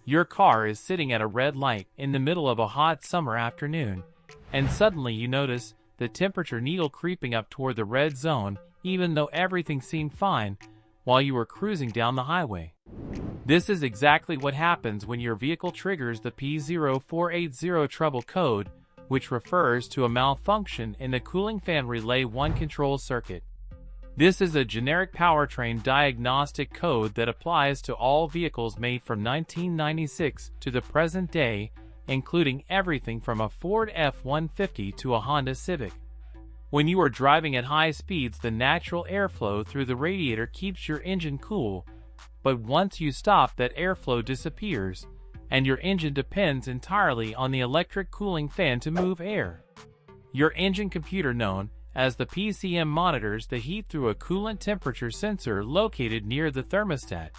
Your car is sitting at a red light in the middle of a hot summer afternoon, and suddenly you notice the temperature needle creeping up toward the red zone, even though everything seemed fine while you were cruising down the highway. This is exactly what happens when your vehicle triggers the P0480 trouble code, which refers to a malfunction in the cooling fan relay 1 control circuit. This is a generic powertrain diagnostic code that applies to all vehicles made from 1996 to the present day, including everything from a Ford F-150 to a Honda Civic. When you are driving at high speeds, the natural airflow through the radiator keeps your engine cool, but once you stop, that airflow disappears, and your engine depends entirely on the electric cooling fan to move air. Your engine computer, known as the PCM, monitors the heat through a coolant temperature sensor located near the thermostat,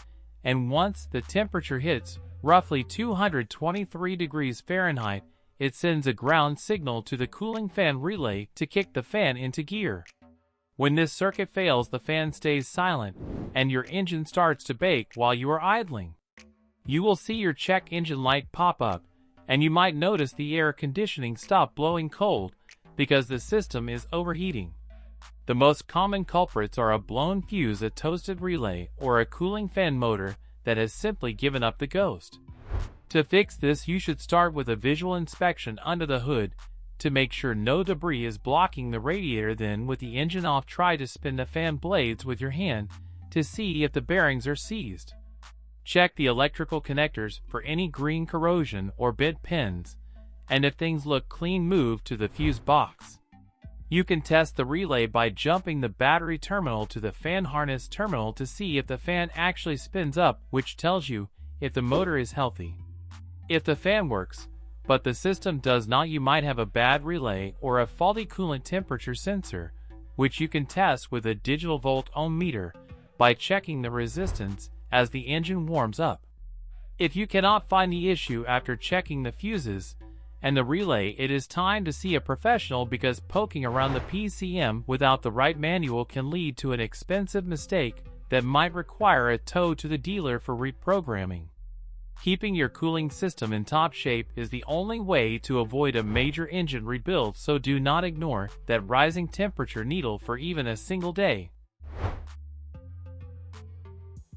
and once the temperature hits roughly 223 degrees Fahrenheit, it sends a ground signal to the cooling fan relay to kick the fan into gear. When this circuit fails, the fan stays silent, and your engine starts to bake while you are idling. You will see your check engine light pop up, and you might notice the air conditioning stop blowing cold because the system is overheating. The most common culprits are a blown fuse, a toasted relay, or a cooling fan motor that has simply given up the ghost. To fix this, you should start with a visual inspection under the hood to make sure no debris is blocking the radiator. Then, with the engine off, try to spin the fan blades with your hand to see if the bearings are seized. Check the electrical connectors for any green corrosion or bent pins, and if things look clean, move to the fuse box. You can test the relay by jumping the battery terminal to the fan harness terminal to see if the fan actually spins up, which tells you if the motor is healthy. If the fan works, but the system does not, you might have a bad relay or a faulty coolant temperature sensor, which you can test with a digital volt ohm meter by checking the resistance as the engine warms up. If you cannot find the issue after checking the fuses and the relay, it is time to see a professional, because poking around the PCM without the right manual can lead to an expensive mistake that might require a tow to the dealer for reprogramming. Keeping your cooling system in top shape is the only way to avoid a major engine rebuild, so do not ignore that rising temperature needle for even a single day.